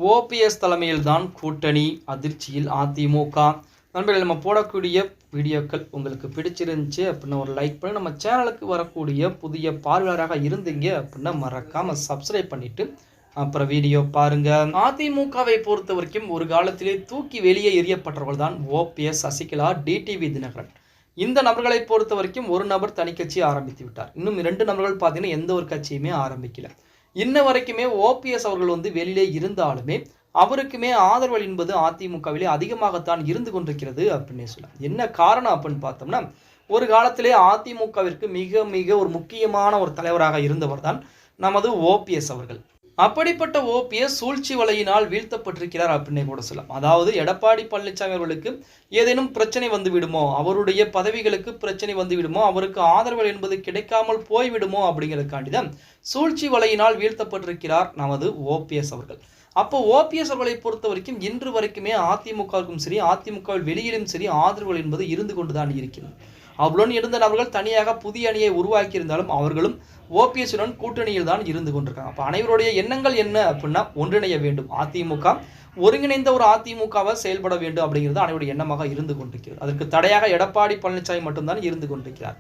OPS தலைமையில்தான் கூட்டணி அதிர்ச்சியில் அதிமுக. நண்பர்கள், நம்ம போடக்கூடிய வீடியோக்கள் உங்களுக்கு பிடிச்சிருந்துச்சு அப்படின்னா ஒரு லைக் பண்ணி, நம்ம சேனலுக்கு வரக்கூடிய புதிய பார்வையாளராக இருந்தீங்க அப்படின்னா மறக்காம சப்ஸ்கிரைப் பண்ணிட்டு அப்புறம் வீடியோ பாருங்க. அதிமுகவை பொறுத்த வரைக்கும் ஒரு காலத்திலே தூக்கி வெளியே எறியப்பட்டவர்கள் தான் ஓபிஎஸ், சசிகலா, டிடிவி தினகரன். இந்த நபர்களை பொறுத்த வரைக்கும் ஒரு நபர் தனி கட்சி ஆரம்பித்து விட்டார். இன்னும் 2 நபர்கள் பார்த்தீங்கன்னா எந்த ஒரு கட்சியுமே ஆரம்பிக்கல. இன்ன வரைக்குமே ஓபிஎஸ் அவர்கள் வெளியிலே இருந்தாலுமே அவருக்குமே ஆதரவு என்பது அதிமுகவிலே அதிகமாகத்தான் இருந்து கொண்டிருக்கிறது அப்படின்னே சொல்லலாம். என்ன காரணம் அப்படின்னு பார்த்தோம்னா, ஒரு காலத்திலே அதிமுகவிற்கு மிக மிக ஒரு முக்கியமான ஒரு தலைவராக இருந்தவர் தான் நமது ஓபிஎஸ் அவர்கள். அப்படிப்பட்ட ஓபிஎஸ் சூழ்ச்சி வலையினால் வீழ்த்தப்பட்டிருக்கிறார் அப்படின்னே கூட சொல்லலாம். அதாவது எடப்பாடி பழனிசாமி அவர்களுக்கு ஏதேனும் பிரச்சனை வந்து விடுமோ, அவருடைய பதவிகளுக்கு பிரச்சனை வந்து விடுமோ, அவருக்கு ஆதரவு என்பது கிடைக்காமல் போய்விடுமோ அப்படிங்கிறதுக்காண்டி தான் சூழ்ச்சி வலையினால் வீழ்த்தப்பட்டிருக்கிறார் நமது ஓபிஎஸ் அவர்கள். அப்போ ஓபிஎஸ் அவர்களை பொறுத்த வரைக்கும் இன்று வரைக்குமே அதிமுகவுக்கும் சரி, அதிமுகவில் வெளியிலும் சரி ஆதரவு என்பது இருந்து கொண்டுதான் இருக்கிறது. அவ்வளோன்னு இருந்த நபர்கள் தனியாக புதிய அணியை உருவாக்கி இருந்தாலும் அவர்களும் ஓபிஎஸ்ஸுடன் கூட்டணியில் தான் இருந்து கொண்டிருக்காங்க. அப்போ அனைவருடைய எண்ணங்கள் என்ன அப்படின்னா, ஒன்றிணைய வேண்டும், அதிமுக ஒருங்கிணைந்த ஒரு அதிமுகவை செயல்பட வேண்டும் அப்படிங்கிறது அனைவருடைய எண்ணமாக இருந்து கொண்டிருக்கிறது. அதற்கு தடையாக எடப்பாடி பழனிசாமி மட்டும்தான் இருந்து கொண்டிருக்கிறார்.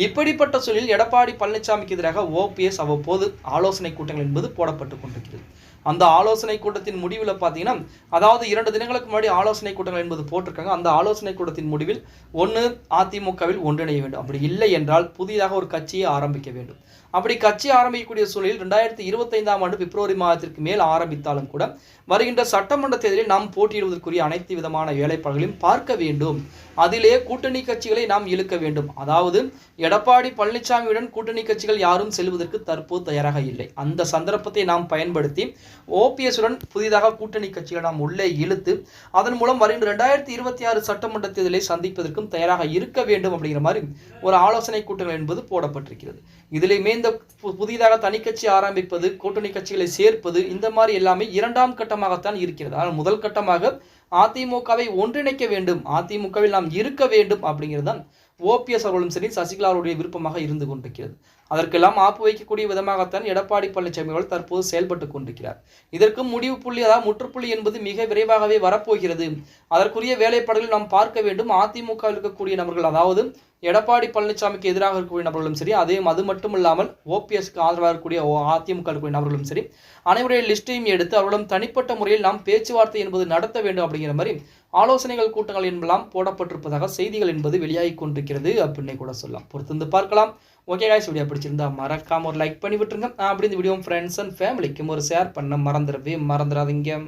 இப்படிப்பட்ட சூழலில் எடப்பாடி பழனிசாமிக்கு எதிராக ஓபிஎஸ் அவ்வப்போது ஆலோசனை கூட்டங்கள் என்பது போடப்பட்டு கொண்டிருக்கிறது. அந்த ஆலோசனை கூட்டத்தின் முடிவில் பார்த்தீங்கன்னா, அதாவது 2 தினங்களுக்கு முன்னாடி ஆலோசனை கூட்டங்கள் என்பது போட்டிருக்காங்க. அந்த ஆலோசனை கூட்டத்தின் முடிவில் ஒன்று அதிமுகவில் ஒன்றிணைய வேண்டும், அப்படி இல்லை என்றால் புதிதாக ஒரு கட்சியை ஆரம்பிக்க வேண்டும். அப்படி கட்சி ஆரம்பிக்கக்கூடிய சூழலில் 2025ஆம் ஆண்டு பிப்ரவரி மாதத்திற்கு மேல் ஆரம்பித்தாலும் கூட வருகின்ற சட்டமன்ற தேர்தலில் நாம் போட்டியிடுவதற்குரிய அனைத்து விதமான வேலைப்பாடுகளையும் பார்க்க வேண்டும். அதிலே கூட்டணி கட்சிகளை நாம் இழுக்க வேண்டும். அதாவது எடப்பாடி பழனிசாமியுடன் கூட்டணி கட்சிகள் யாரும் செல்வதற்கு தற்போது தயாராக இல்லை. அந்த சந்தர்ப்பத்தை நாம் பயன்படுத்தி ஓபிஎஸ்ஸுடன் புதிதாக கூட்டணி கட்சிகளை நாம் உள்ளே இழுத்து அதன் மூலம் வருகின்ற 2026 சட்டமன்ற தேர்தலை சந்திப்பதற்கும் தயாராக இருக்க வேண்டும் அப்படிங்கிற மாதிரி ஒரு ஆலோசனை கூட்டங்கள் என்பது போடப்பட்டிருக்கிறது. இதிலேயுமே இந்த புதிதாக தனி கட்சி ஆரம்பிப்பது, கூட்டணி கட்சிகளை சேர்ப்பது, இந்த மாதிரி எல்லாமே 2ஆம் கட்டமாகத்தான் இருக்கிறது. ஆனால் முதல் கட்டமாக அதிமுகவை ஒன்றிணைக்க வேண்டும், அதிமுகவில் நாம் இருக்க வேண்டும் அப்படிங்கிறது தான் ஓபிஎஸ் அவர்களும் சரி, சசிகலா அவருடைய விருப்பமாக இருந்து கொண்டிருக்கிறது. அதற்கெல்லாம் ஆப்பு வைக்கக்கூடிய விதமாகத்தான் எடப்பாடி பழனிசாமி அவர்கள் தற்போது செயல்பட்டு கொண்டிருக்கிறார். இதற்கு முடிவு புள்ளி, அதாவது முற்றுப்புள்ளி என்பது மிக விரைவாகவே வரப்போகிறது. அதற்குரிய வேலைப்பாடுகள் நாம் பார்க்க வேண்டும். அதிமுக இருக்கக்கூடிய நபர்கள், அதாவது எடப்பாடி பழனிசாமிக்கு எதிராக இருக்கக்கூடிய நபர்களும் சரி, அது மட்டும் இல்லாமல் ஓபிஎஸ்க்கு ஆதரவாக இருக்கக்கூடிய அதிமுக இருக்கக்கூடிய நபர்களும் சரி, அனைவருடைய லிஸ்டையும் எடுத்து அவர்களும் தனிப்பட்ட முறையில் நாம் பேச்சுவார்த்தை என்பது நடத்த வேண்டும் அப்படிங்கிற மாதிரி ஆலோசனைகள் கூட்டங்கள் என்பதெல்லாம் போடப்பட்டிருப்பதாக செய்திகள் என்பது வெளியாகி கொண்டிருக்கிறது அப்படின்னே கூட சொல்லலாம். பொறுத்திருந்து பார்க்கலாம். ஓகே காய்ஸ், வீடியோ பிடிச்சிருந்தா மறக்காம ஒரு லைக் பண்ணி விட்டுருங்க. அப்படி இந்த வீடியோ ஃப்ரெண்ட்ஸ் அண்ட் ஃபேமிலிக்கும் ஒரு ஷேர் பண்ண மறந்துடாதீங்க.